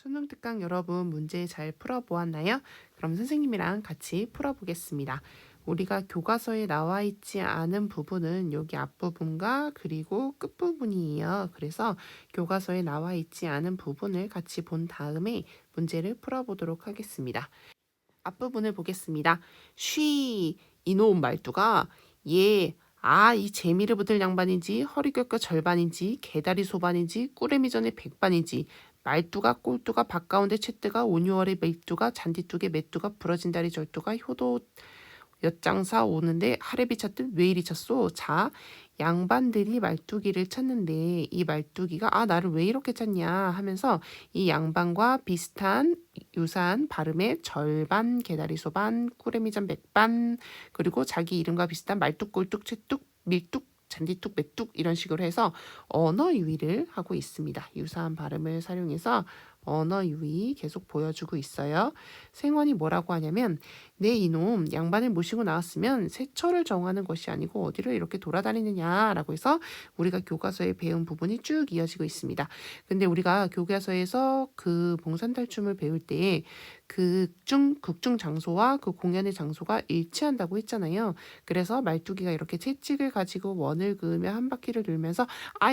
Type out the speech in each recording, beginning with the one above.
수능 특강 여러분 문제 잘 풀어보았나요? 그럼 선생님이랑 같이 풀어보겠습니다. 우리가 교과서에 나와 있지 않은 부분은 여기 앞부분과 그리고 끝부분이에요. 그래서 교과서에 나와 있지 않은 부분을 같이 본 다음에 문제를 풀어보도록 하겠습니다. 앞부분을 보겠습니다. 쉬, 이놈 말투가 이 재미를 붙을 양반인지 허리 꺾여 절반인지 개다리 소반인지 꾸레미 전에 백반인지 말투가 꼴뚜가 바가운데 채뜨가 온유월의 밀두가 잔디뚝에 맷두가 부러진 다리 절두가 효도 엿장사 오는데 하레비 찾듯 왜 이리 찼소? 자, 양반들이 말뚝이를 찾는데 이 말뚝이가 나를 왜 이렇게 찾냐 하면서 이 양반과 비슷한 유사한 발음의 절반, 개다리 소반, 꾸레미전 백반 그리고 자기 이름과 비슷한 말뚝, 꼴뚝, 채뚝, 밀뚝 잔디뚝, 메뚝 이런 식으로 해서 언어 유희를 하고 있습니다. 유사한 발음을 사용해서 언어 유희 계속 보여주고 있어요. 생원이 뭐라고 하냐면 네 이놈 양반을 모시고 나왔으면 세처를 정하는 것이 아니고 어디를 이렇게 돌아다니느냐라고 해서 우리가 교과서에 배운 부분이 쭉 이어지고 있습니다. 근데 우리가 교과서에서 그 봉산탈춤을 배울 때 그 극중 장소와 그 공연의 장소가 일치한다고 했잖아요. 그래서 말뚝이가 이렇게 채찍을 가지고 원을 그으며 한 바퀴를 돌면서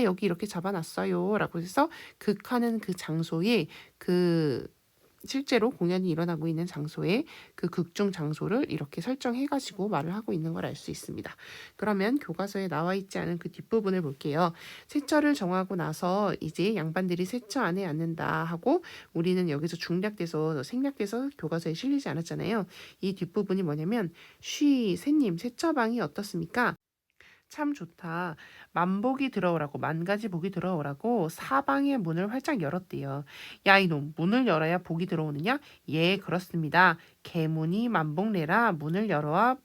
여기 이렇게 잡아놨어요 라고 해서 극하는 그 장소에 그 실제로 공연이 일어나고 있는 장소에 그 극중 장소를 이렇게 설정해가지고 말을 하고 있는 걸 알 수 있습니다. 그러면 교과서에 나와 있지 않은 그 뒷부분을 볼게요. 세처를 정하고 나서 이제 양반들이 세처 안에 앉는다 하고 우리는 여기서 중략돼서 생략돼서 교과서에 실리지 않았잖아요. 이 뒷부분이 뭐냐면 새님 세처방이 어떻습니까? 참 좋다. 만복이 들어오라고 만가지 복이 들어오라고 사방의 문을 활짝 열었대요. 야 이놈 문을 열어야 복이 들어오느냐? 예 그렇습니다. 개문이 만복내라 문을 열어야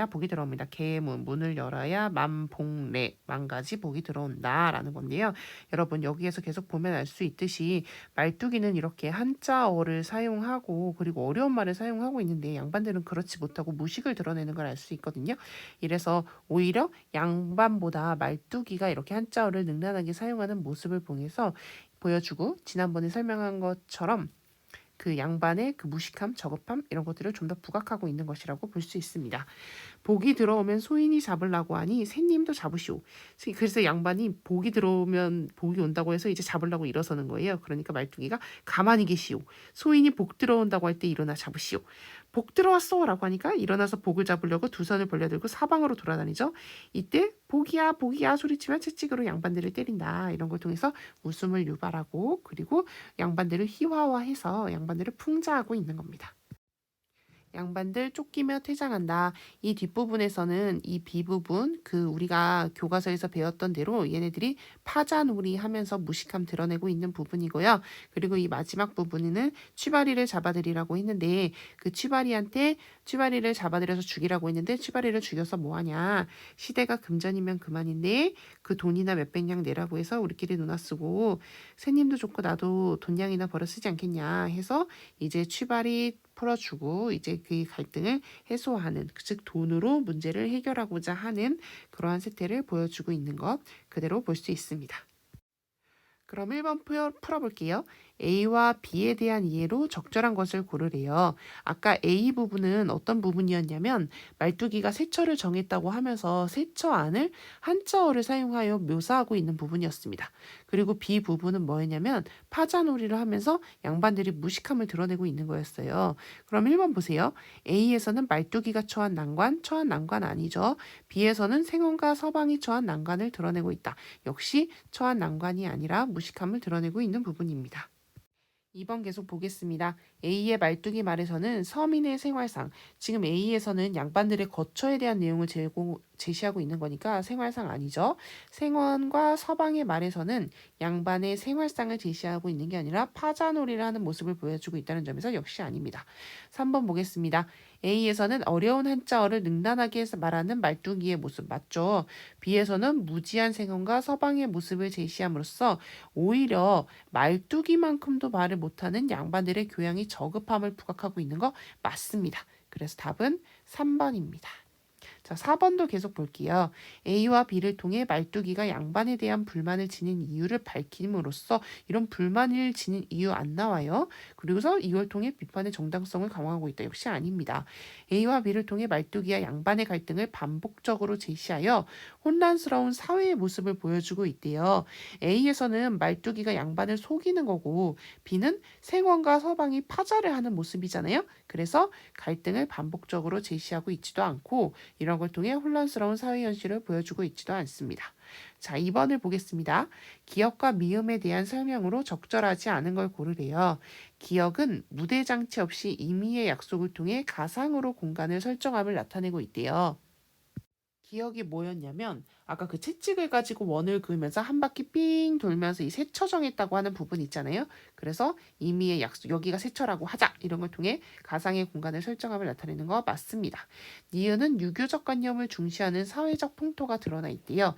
복이 들어옵니다. 개문 문을 열어야 만복내 만가지 복이 들어온다라는 건데요. 여러분 여기에서 계속 보면 알 수 있듯이 말뚝이는 이렇게 한자어를 사용하고 그리고 어려운 말을 사용하고 있는데 양반들은 그렇지 못하고 무식을 드러내는 걸 알 수 있거든요. 이래서 오히려 양반보다 말뚝이가 이렇게 한자어를 능란하게 사용하는 모습을 보여주고 지난번에 설명한 것처럼 그 양반의 그 무식함, 저급함 이런 것들을 좀 더 부각하고 있는 것이라고 볼 수 있습니다. 복이 들어오면 소인이 잡으려고 하니 새님도 잡으시오. 그래서 양반이 복이 들어오면 복이 온다고 해서 이제 잡으려고 일어서는 거예요. 그러니까 말뚝이가 가만히 계시오. 소인이 복 들어온다고 할 때 일어나 잡으시오. 복 들어왔어 라고 하니까 일어나서 복을 잡으려고 두 손을 벌려들고 사방으로 돌아다니죠. 이때 복이야 복이야 소리치면 채찍으로 양반들을 때린다. 이런 걸 통해서 웃음을 유발하고 그리고 양반들을 희화화해서 양반들을 풍자하고 있는 겁니다. 양반들 쫓기며 퇴장한다. 이 뒷부분에서는 이 B부분 우리가 교과서에서 배웠던 대로 얘네들이 파자놀이 하면서 무식함 드러내고 있는 부분이고요. 그리고 이 마지막 부분에는 취바리를 잡아들이라고 했는데 그 취바리를 잡아들여서 죽이라고 했는데 취바리를 죽여서 뭐하냐. 시대가 금전이면 그만인데 그 돈이나 몇백 냥 내라고 해서 우리끼리 누나 쓰고 새님도 좋고 나도 돈량이나 벌어 쓰지 않겠냐 해서 이제 취바리 풀어주고 이제 그 갈등을 해소하는 즉 돈으로 문제를 해결하고자 하는 그러한 세태를 보여주고 있는 것 그대로 볼 수 있습니다. 그럼 1번 풀어볼게요. A와 B에 대한 이해로 적절한 것을 고르래요. 아까 A 부분은 어떤 부분이었냐면 말뚝이가 세처를 정했다고 하면서 세처 안을 한자어를 사용하여 묘사하고 있는 부분이었습니다. 그리고 B 부분은 뭐였냐면 파자놀이를 하면서 양반들이 무식함을 드러내고 있는 거였어요. 그럼 1번 보세요. A에서는 말뚝이가 처한 난관 아니죠. B에서는 생원과 서방이 처한 난관을 드러내고 있다. 역시 처한 난관이 아니라 무식함을 드러내고 있는 부분입니다. 2번 계속 보겠습니다. A의 말뚝이 말에서는 서민의 생활상, 지금 A에서는 양반들의 거처에 대한 내용을 제시하고 있는 거니까 생활상 아니죠. 생원과 서방의 말에서는 양반의 생활상을 제시하고 있는 게 아니라 파자놀이를 하는 모습을 보여주고 있다는 점에서 역시 아닙니다. 3번 보겠습니다. A에서는 어려운 한자어를 능란하게 해서 말하는 말뚝이의 모습 맞죠? B에서는 무지한 생원과 서방의 모습을 제시함으로써 오히려 말뚝이만큼도 말을 못하는 양반들의 교양이 저급함을 부각하고 있는 거 맞습니다. 그래서 답은 3번입니다. 자, 4번도 계속 볼게요. A와 B를 통해 말뚝이가 양반에 대한 불만을 지닌 이유를 밝힘으로써 이런 불만을 지닌 이유 안 나와요. 그리고서 이걸 통해 비판의 정당성을 강화하고 있다. 역시 아닙니다. A와 B를 통해 말뚝이와 양반의 갈등을 반복적으로 제시하여 혼란스러운 사회의 모습을 보여주고 있대요. A에서는 말뚝이가 양반을 속이는 거고 B는 생원과 서방이 파자를 하는 모습이잖아요. 그래서 갈등을 반복적으로 제시하고 있지도 않고 이런 걸 통해 혼란스러운 사회 현실을 보여주고 있지도 않습니다. 자, 2번을 보겠습니다. 기역과 미음에 대한 설명으로 적절하지 않은 걸 고르래요. 기역은 무대 장치 없이 임의의 약속을 통해 가상으로 공간을 설정함을 나타내고 있대요. 기억이 뭐였냐면 아까 그 채찍을 가지고 원을 그으면서 한 바퀴 삥 돌면서 이 세처 정했다고 하는 부분 있잖아요. 그래서 임의의 약속, 여기가 세처라고 하자 이런 걸 통해 가상의 공간을 설정함을 나타내는 거 맞습니다. 니은은 유교적 관념을 중시하는 사회적 풍토가 드러나 있대요.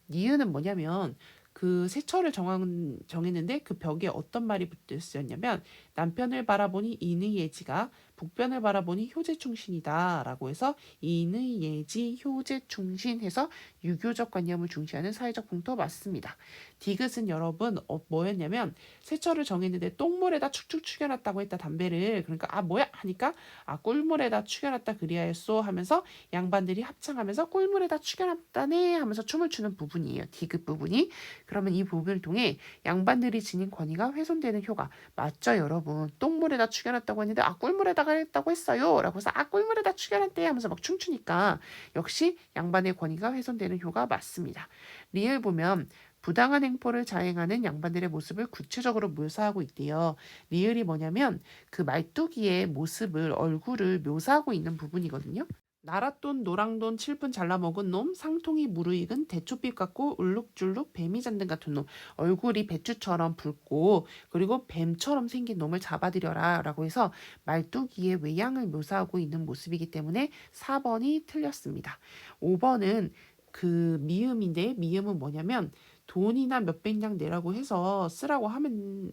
니은은 뭐냐면 그 세처를 정했는데 그 벽에 어떤 말이 붙어 있었냐면 남편을 바라보니 인의 예지가 북변을 바라보니 효제충신이다 라고 해서 인의 예지 효제충신 해서 유교적 관념을 중시하는 사회적 풍토 맞습니다. 디귿은 여러분 뭐였냐면 세처를 정했는데 똥물에다 축축 축여놨다고 했다 담배를. 그러니까 아 뭐야 하니까 아 꿀물에다 축여놨다 그리하였소 하면서 양반들이 합창하면서 꿀물에다 축여놨다네 하면서 춤을 추는 부분이에요. 디귿 부분이. 그러면 이 부분을 통해 양반들이 지닌 권위가 훼손되는 효과 맞죠 여러분. 똥물에다 축여놨다고 했는데 아 꿀물에다가 했다고 했어요 라고 해서 아 꿀물에다 축여놨대 하면서 막 춤추니까 역시 양반의 권위가 훼손되는 효과 맞습니다. 리을 보면 부당한 행포를 자행하는 양반들의 모습을 구체적으로 묘사하고 있대요. 리을이 뭐냐면 그 말뚝이의 모습을 얼굴을 묘사하고 있는 부분이거든요. 나랏돈 노랑돈 7푼 잘라먹은 놈 상통이 무르익은 대초빛 같고 울룩줄룩 뱀이 잔든 같은 놈 얼굴이 배추처럼 붉고 그리고 뱀처럼 생긴 놈을 잡아들여라 라고 해서 말뚝이의 외양을 묘사하고 있는 모습이기 때문에 4번이 틀렸습니다. 5번은 그 미음인데 미음은 뭐냐면 돈이나 몇백 냥 내라고 해서 쓰라고 하면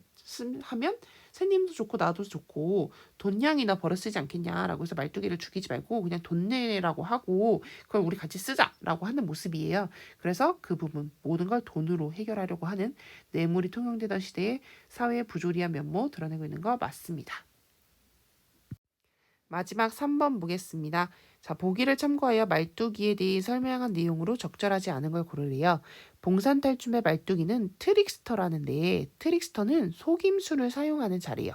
새님도 좋고 나도 좋고 돈냥이나 벌어 쓰지 않겠냐라고 해서 말뚝이를 죽이지 말고 그냥 돈 내라고 하고 그걸 우리 같이 쓰자라고 하는 모습이에요. 그래서 그 부분 모든 걸 돈으로 해결하려고 하는 뇌물이 통용되던 시대의 사회의 부조리한 면모 드러내고 있는 거 맞습니다. 마지막 3번 보겠습니다. 자, 보기를 참고하여 말뚝이에 대해 설명한 내용으로 적절하지 않은 걸 고르래요. 봉산탈춤의 말뚝이는 트릭스터라는데 트릭스터는 속임수를 사용하는 자리예요.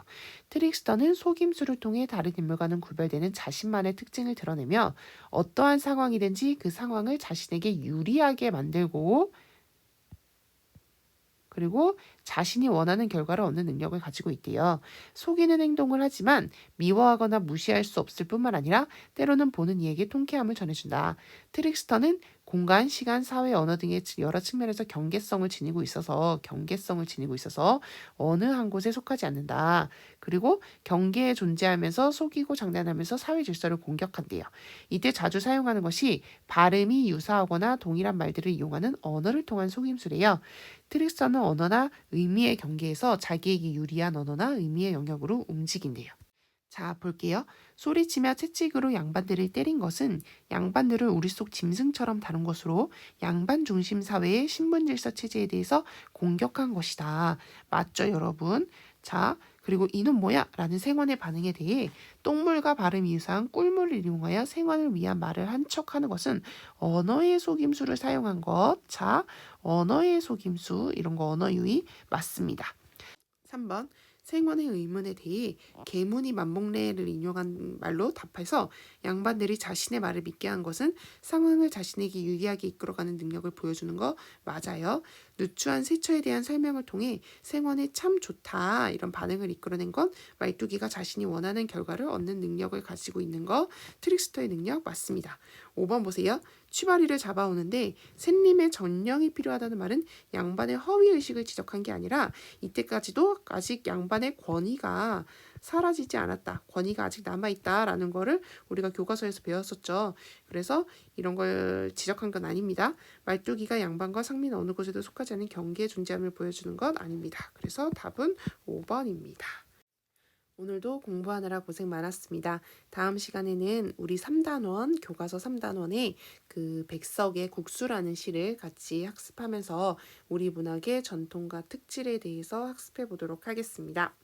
트릭스터는 속임수를 통해 다른 인물과는 구별되는 자신만의 특징을 드러내며 어떠한 상황이든지 그 상황을 자신에게 유리하게 만들고 그리고 자신이 원하는 결과를 얻는 능력을 가지고 있대요. 속이는 행동을 하지만 미워하거나 무시할 수 없을 뿐만 아니라 때로는 보는 이에게 통쾌함을 전해준다. 트릭스터는 공간, 시간, 사회, 언어 등의 여러 측면에서 경계성을 지니고 있어서 어느 한 곳에 속하지 않는다. 그리고 경계에 존재하면서 속이고 장난하면서 사회 질서를 공격한대요. 이때 자주 사용하는 것이 발음이 유사하거나 동일한 말들을 이용하는 언어를 통한 속임수래요. 트릭스터는 언어나 의미의 경계에서 자기에게 유리한 언어나 의미의 영역으로 움직인대요. 자, 볼게요. 소리치며 채찍으로 양반들을 때린 것은 양반들을 우리 속 짐승처럼 다룬 것으로 양반 중심 사회의 신분질서 체제에 대해서 공격한 것이다. 맞죠, 여러분? 자, 그리고 이는 뭐야? 라는 생원의 반응에 대해 똥물과 발음이 유사한 꿀물을 이용하여 생원을 위한 말을 한 척하는 것은 언어의 속임수를 사용한 것. 자, 언어의 속임수, 이런 거 언어 유의 맞습니다. 3번 생원의 의문에 대해 계문이 만복래를 인용한 말로 답해서 양반들이 자신의 말을 믿게 한 것은 상황을 자신에게 유리하게 이끌어가는 능력을 보여주는 거 맞아요. 누추한 세처에 대한 설명을 통해 생원에 참 좋다 이런 반응을 이끌어낸 건 말뚝이가 자신이 원하는 결과를 얻는 능력을 가지고 있는 거 트릭스터의 능력 맞습니다. 5번 보세요. 취바리를 잡아오는데 샌님의 전령이 필요하다는 말은 양반의 허위의식을 지적한 게 아니라 이때까지도 아직 양반의 권위가 사라지지 않았다. 권위가 아직 남아있다라는 거를 우리가 교과서에서 배웠었죠. 그래서 이런 걸 지적한 건 아닙니다. 말뚝이가 양반과 상민 어느 곳에도 속하지 않은 경계의 존재함을 보여주는 건 아닙니다. 그래서 답은 5번입니다. 오늘도 공부하느라 고생 많았습니다. 다음 시간에는 우리 3단원, 교과서 3단원의 그 백석의 국수라는 시를 같이 학습하면서 우리 문학의 전통과 특질에 대해서 학습해 보도록 하겠습니다.